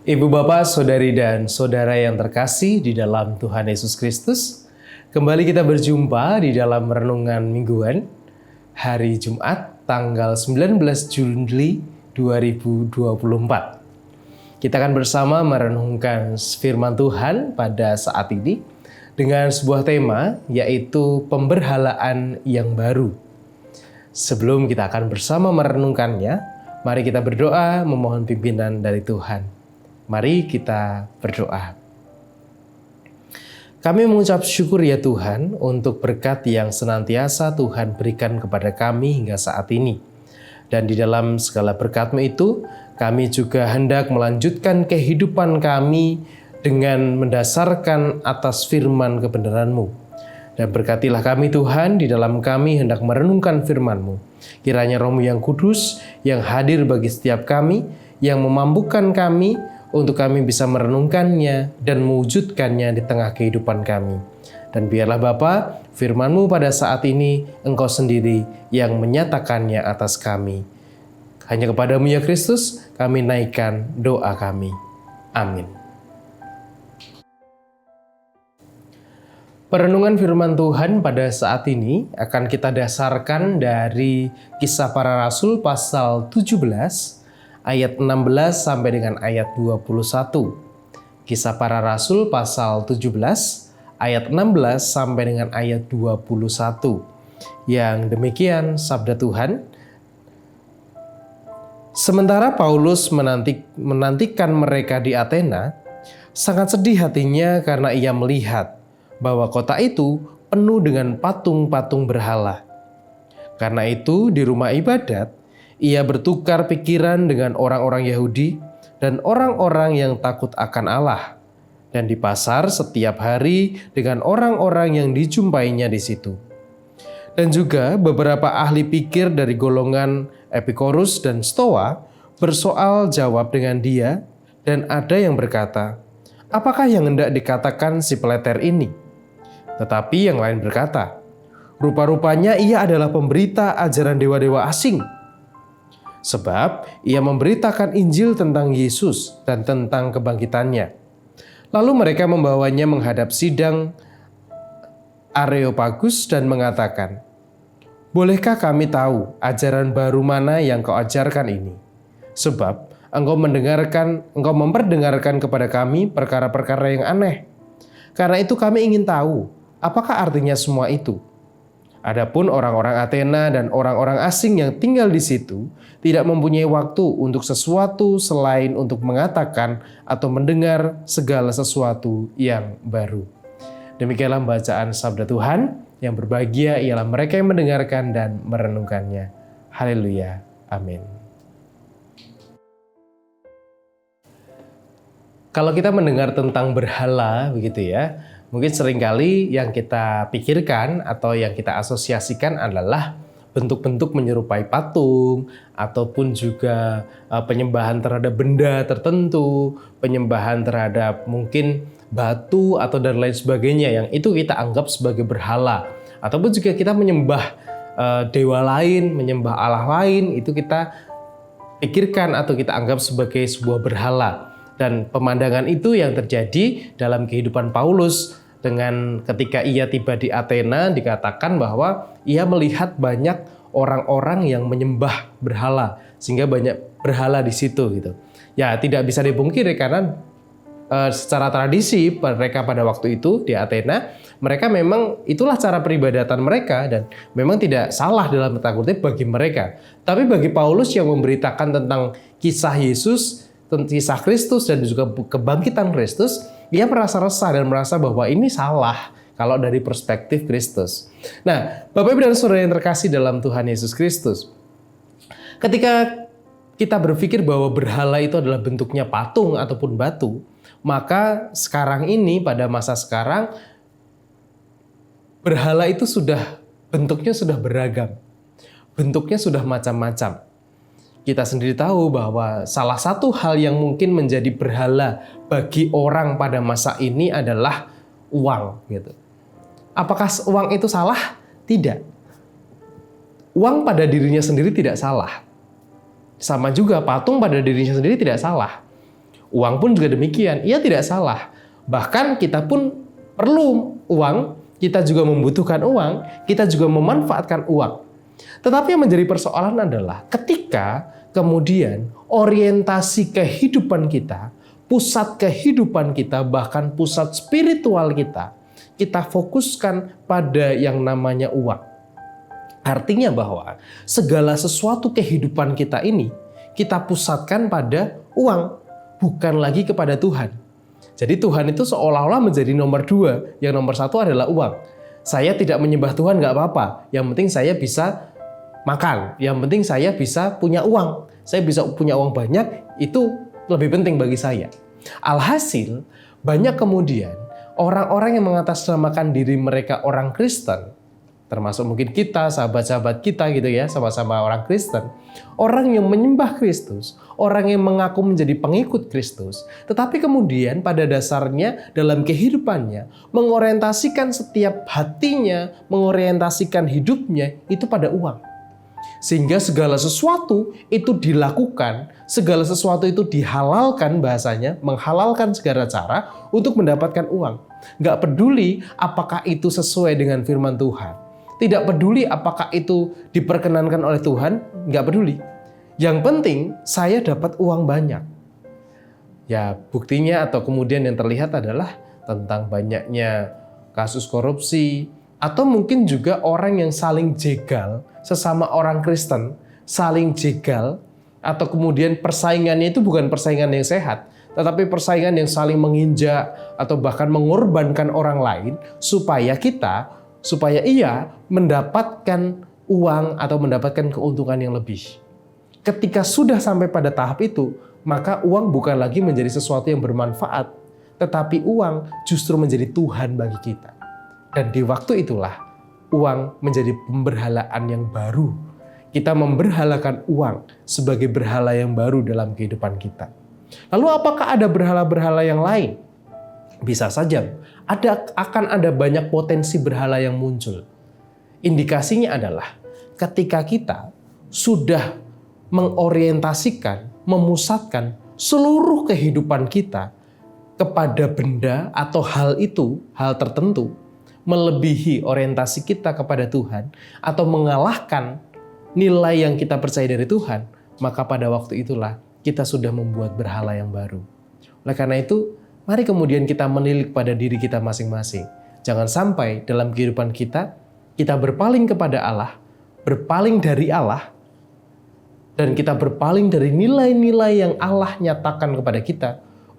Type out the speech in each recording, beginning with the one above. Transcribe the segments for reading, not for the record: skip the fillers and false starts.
Ibu bapak, saudari dan saudara yang terkasih di dalam Tuhan Yesus Kristus, kembali kita berjumpa di dalam renungan mingguan hari Jumat tanggal 19 Juli 2024. Kita akan bersama merenungkan firman Tuhan pada saat ini dengan sebuah tema, yaitu pemberhalaan yang baru. Sebelum kita akan bersama merenungkannya, mari kita berdoa memohon pimpinan dari Tuhan. Mari kita berdoa. Kami mengucap syukur ya Tuhan untuk berkat yang senantiasa Tuhan berikan kepada kami hingga saat ini. Dan di dalam segala berkat-Mu itu, kami juga hendak melanjutkan kehidupan kami dengan mendasarkan atas firman kebenaran-Mu. Dan berkatilah kami Tuhan, di dalam kami hendak merenungkan firman-Mu. Kiranya Roh-Mu yang kudus, yang hadir bagi setiap kami, yang memampukan kami, untuk kami bisa merenungkannya dan mewujudkannya di tengah kehidupan kami. Dan biarlah Bapa, firman-Mu pada saat ini Engkau sendiri yang menyatakannya atas kami. Hanya kepada-Mu ya Kristus, kami naikkan doa kami. Amin. Perenungan firman Tuhan pada saat ini akan kita dasarkan dari Kisah Para Rasul pasal 17, ayat 16 sampai dengan ayat 21. Kisah Para Rasul pasal 17 ayat 16 sampai dengan ayat 21. Yang demikian sabda Tuhan. Sementara Paulus menantikan mereka di Athena, sangat sedih hatinya karena ia melihat bahwa kota itu penuh dengan patung-patung berhala. Karena itu di rumah ibadat, ia bertukar pikiran dengan orang-orang Yahudi dan orang-orang yang takut akan Allah. Dan di pasar setiap hari dengan orang-orang yang dijumpainya di situ. Dan juga beberapa ahli pikir dari golongan Epikorus dan Stoa bersoal jawab dengan dia, dan ada yang berkata, "Apakah yang hendak dikatakan si peleter ini?" Tetapi yang lain berkata, "Rupa-rupanya ia adalah pemberita ajaran dewa-dewa asing. Sebab ia memberitakan Injil tentang Yesus dan tentang kebangkitannya." Lalu mereka membawanya menghadap sidang Areopagus dan mengatakan, "Bolehkah kami tahu ajaran baru mana yang kau ajarkan ini? Sebab engkau memperdengarkan kepada kami perkara-perkara yang aneh. Karena itu kami ingin tahu, apakah artinya semua itu?" Adapun orang-orang Athena dan orang-orang asing yang tinggal di situ tidak mempunyai waktu untuk sesuatu selain untuk mengatakan atau mendengar segala sesuatu yang baru. Demikianlah bacaan sabda Tuhan. Yang berbahagia ialah mereka yang mendengarkan dan merenungkannya. Haleluya. Amin. Kalau kita mendengar tentang berhala, begitu ya, mungkin seringkali yang kita pikirkan atau yang kita asosiasikan adalah bentuk-bentuk menyerupai patung, ataupun juga penyembahan terhadap benda tertentu, penyembahan terhadap mungkin batu atau dan lain sebagainya yang itu kita anggap sebagai berhala. Ataupun juga kita menyembah dewa lain, menyembah Allah lain, itu kita pikirkan atau kita anggap sebagai sebuah berhala. Dan pemandangan itu yang terjadi dalam kehidupan Paulus dengan ketika ia tiba di Athena, dikatakan bahwa ia melihat banyak orang-orang yang menyembah berhala, sehingga banyak berhala di situ gitu. Ya, tidak bisa dipungkiri karena secara tradisi mereka pada waktu itu di Athena, mereka memang itulah cara peribadatan mereka dan memang tidak salah dalam tanda kutip bagi mereka. Tapi bagi Paulus yang memberitakan tentang kisah Yesus, kisah Kristus dan juga kebangkitan Kristus, ia merasa resah dan merasa bahwa ini salah kalau dari perspektif Kristus. Nah, Bapak Ibu dan Saudara yang terkasih dalam Tuhan Yesus Kristus, ketika kita berpikir bahwa berhala itu adalah bentuknya patung ataupun batu, maka sekarang ini pada masa sekarang berhala itu bentuknya sudah beragam. Bentuknya sudah macam-macam. Kita sendiri tahu bahwa salah satu hal yang mungkin menjadi berhala bagi orang pada masa ini adalah uang, gitu. Apakah uang itu salah? Tidak. Uang pada dirinya sendiri tidak salah. Sama juga patung pada dirinya sendiri tidak salah. Uang pun juga demikian, ia tidak salah. Bahkan kita pun perlu uang, kita juga membutuhkan uang, kita juga memanfaatkan uang. Tetapi yang menjadi persoalan adalah ketika kemudian orientasi kehidupan kita, pusat kehidupan kita, bahkan pusat spiritual kita fokuskan pada yang namanya uang. Artinya bahwa segala sesuatu kehidupan kita ini kita pusatkan pada uang, bukan lagi kepada Tuhan. Jadi Tuhan itu seolah-olah menjadi nomor 2, yang nomor 1 adalah uang. Saya tidak menyembah Tuhan nggak apa-apa, yang penting saya bisa makan, yang penting saya bisa punya uang. Saya bisa punya uang banyak, itu lebih penting bagi saya. Alhasil, banyak kemudian orang-orang yang mengatasnamakan diri mereka orang Kristen, termasuk mungkin kita, sahabat-sahabat kita gitu ya, sama-sama orang Kristen, orang yang menyembah Kristus, orang yang mengaku menjadi pengikut Kristus, tetapi kemudian pada dasarnya dalam kehidupannya mengorientasikan setiap hatinya, mengorientasikan hidupnya itu pada uang. Sehingga segala sesuatu itu dilakukan, segala sesuatu itu dihalalkan, bahasanya menghalalkan segala cara untuk mendapatkan uang. Nggak peduli apakah itu sesuai dengan firman Tuhan. Tidak peduli apakah itu diperkenankan oleh Tuhan, nggak peduli. Yang penting saya dapat uang banyak. Ya buktinya atau kemudian yang terlihat adalah tentang banyaknya kasus korupsi, atau mungkin juga orang yang saling jegal, sesama orang Kristen, saling jegal, atau kemudian persaingannya itu bukan persaingan yang sehat, tetapi persaingan yang saling menginjak atau bahkan mengorbankan orang lain supaya ia mendapatkan uang atau mendapatkan keuntungan yang lebih. Ketika sudah sampai pada tahap itu, maka uang bukan lagi menjadi sesuatu yang bermanfaat, tetapi uang justru menjadi Tuhan bagi kita. Dan di waktu itulah uang menjadi pemberhalaan yang baru. Kita memberhalakan uang sebagai berhala yang baru dalam kehidupan kita. Lalu apakah ada berhala-berhala yang lain? Bisa saja, akan ada banyak potensi berhala yang muncul. Indikasinya adalah ketika kita sudah mengorientasikan, memusatkan seluruh kehidupan kita kepada benda atau hal tertentu, melebihi orientasi kita kepada Tuhan, atau mengalahkan nilai yang kita percaya dari Tuhan, maka pada waktu itulah kita sudah membuat berhala yang baru. Oleh karena itu, mari kemudian kita menilik pada diri kita masing-masing. Jangan sampai dalam kehidupan kita berpaling kepada Allah, berpaling dari Allah, dan kita berpaling dari nilai-nilai yang Allah nyatakan kepada kita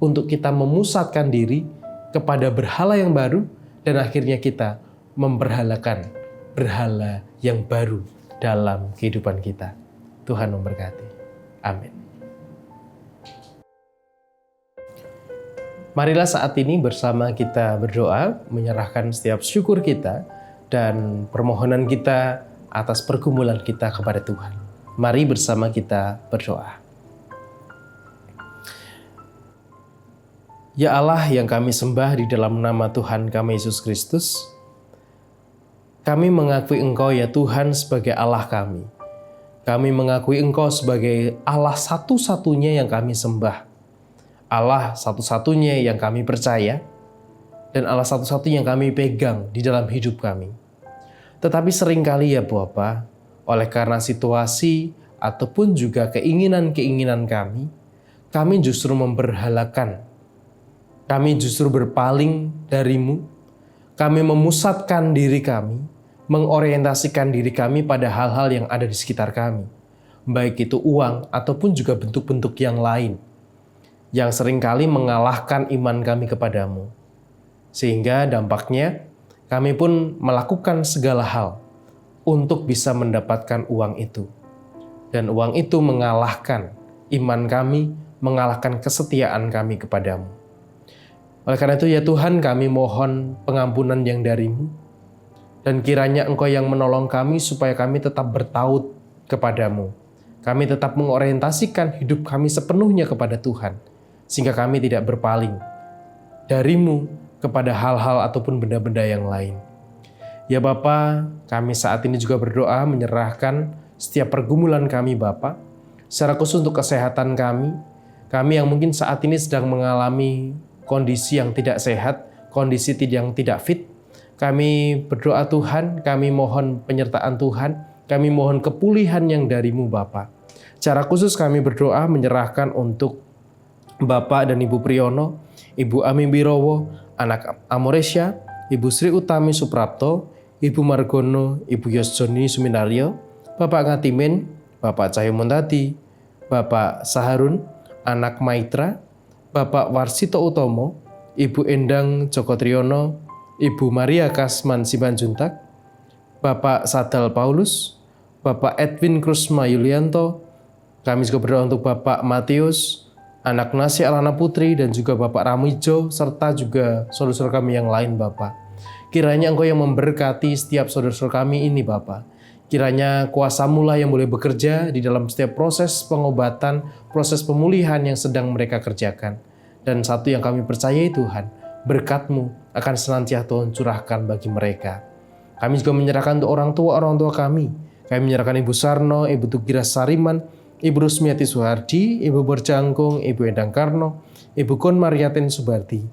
untuk kita memusatkan diri kepada berhala yang baru, dan akhirnya kita memberhalakan berhala yang baru dalam kehidupan kita. Tuhan memberkati. Amin. Marilah saat ini bersama kita berdoa, menyerahkan setiap syukur kita dan permohonan kita atas pergumulan kita kepada Tuhan. Mari bersama kita berdoa. Ya Allah yang kami sembah di dalam nama Tuhan kami Yesus Kristus, kami mengakui Engkau ya Tuhan sebagai Allah kami. Kami mengakui Engkau sebagai Allah satu-satunya yang kami sembah. Allah satu-satunya yang kami percaya, dan Allah satu-satunya yang kami pegang di dalam hidup kami. Tetapi seringkali ya Bapa, oleh karena situasi ataupun juga keinginan-keinginan kami justru memberhalakan. Kami justru berpaling darimu, kami memusatkan diri kami, mengorientasikan diri kami pada hal-hal yang ada di sekitar kami. Baik itu uang ataupun juga bentuk-bentuk yang lain, yang seringkali mengalahkan iman kami kepadamu. Sehingga dampaknya kami pun melakukan segala hal untuk bisa mendapatkan uang itu. Dan uang itu mengalahkan iman kami, mengalahkan kesetiaan kami kepadamu. Oleh karena itu ya Tuhan, kami mohon pengampunan yang dari-Mu, dan kiranya Engkau yang menolong kami supaya kami tetap bertaut kepadamu. Kami tetap mengorientasikan hidup kami sepenuhnya kepada Tuhan, sehingga kami tidak berpaling dari-Mu kepada hal-hal ataupun benda-benda yang lain. Ya Bapa, kami saat ini juga berdoa menyerahkan setiap pergumulan kami Bapa, secara khusus untuk kesehatan kami, Kami yang mungkin saat ini sedang mengalami kondisi yang tidak sehat, kondisi yang tidak fit, kami berdoa Tuhan, kami mohon penyertaan Tuhan, kami mohon kepulihan yang dari-Mu Bapa. Secara khusus kami berdoa menyerahkan untuk Bapak dan Ibu Priyono, Ibu Ami Wirowo, anak Amoresya, Ibu Sri Utami Suprapto, Ibu Margono, Ibu Yosjoni Suminario, Bapak Ngatimin, Bapak Cahyo Montati, Bapak Saharun, anak Maitra, Bapak Warsito Utomo, Ibu Endang Joko Triyono, Ibu Maria Kasman Simanjuntak, Bapak Sadal Paulus, Bapak Edwin Krusma Yulianto. Kami juga berdoa untuk Bapak Matius, anak Nasi Alana Putri, dan juga Bapak Ramijo, serta juga saudara-saudara kami yang lain Bapak. Kiranya Engkau yang memberkati setiap saudara-saudara kami ini Bapak. Kiranya kuasa-Mu lah yang boleh bekerja di dalam setiap proses pengobatan, proses pemulihan yang sedang mereka kerjakan. Dan satu yang kami percayai Tuhan, berkat-Mu akan senantiasa Tuhan curahkan bagi mereka. Kami juga menyerahkan untuk orang tua kami. Kami menyerahkan Ibu Sarno, Ibu Tugira Sariman, Ibu Rusmiati Suhardi, Ibu Berjangkung, Ibu Endang Karno, Ibu Kon Mariatin Subardi,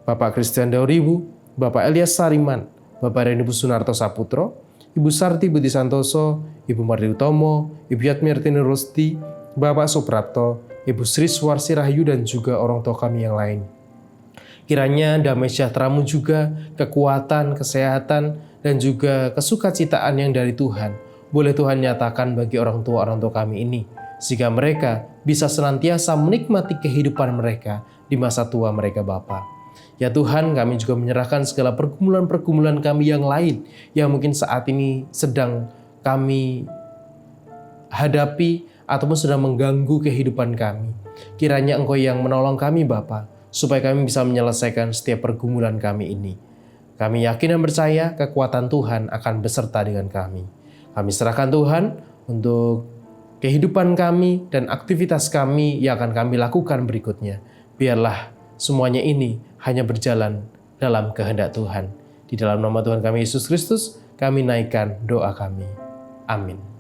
Bapak Christian Dauribu, Bapak Elias Sariman, Bapak Renibu Sunarto Saputro, Ibu Sarti Budi Santoso, Ibu Mardi Utomo, Ibu Yatmirtini Rusdi, Bapak Suprapto, Ibu Sri Suwarsi Rahayu, dan juga orang tua kami yang lain. Kiranya damai sejahtera-Mu juga, kekuatan, kesehatan, dan juga kesukacitaan yang dari Tuhan, boleh Tuhan nyatakan bagi orang tua kami ini, sehingga mereka bisa senantiasa menikmati kehidupan mereka di masa tua mereka Bapa. Ya Tuhan, kami juga menyerahkan segala pergumulan-pergumulan kami yang lain, yang mungkin saat ini sedang kami hadapi, ataupun sedang mengganggu kehidupan kami. Kiranya Engkau yang menolong kami Bapa, supaya kami bisa menyelesaikan setiap pergumulan kami ini. Kami yakin dan percaya kekuatan Tuhan akan beserta dengan kami. Kami serahkan Tuhan untuk kehidupan kami dan aktivitas kami yang akan kami lakukan berikutnya. Biarlah semuanya ini hanya berjalan dalam kehendak Tuhan. Di dalam nama Tuhan kami Yesus Kristus, kami naikkan doa kami. Amin.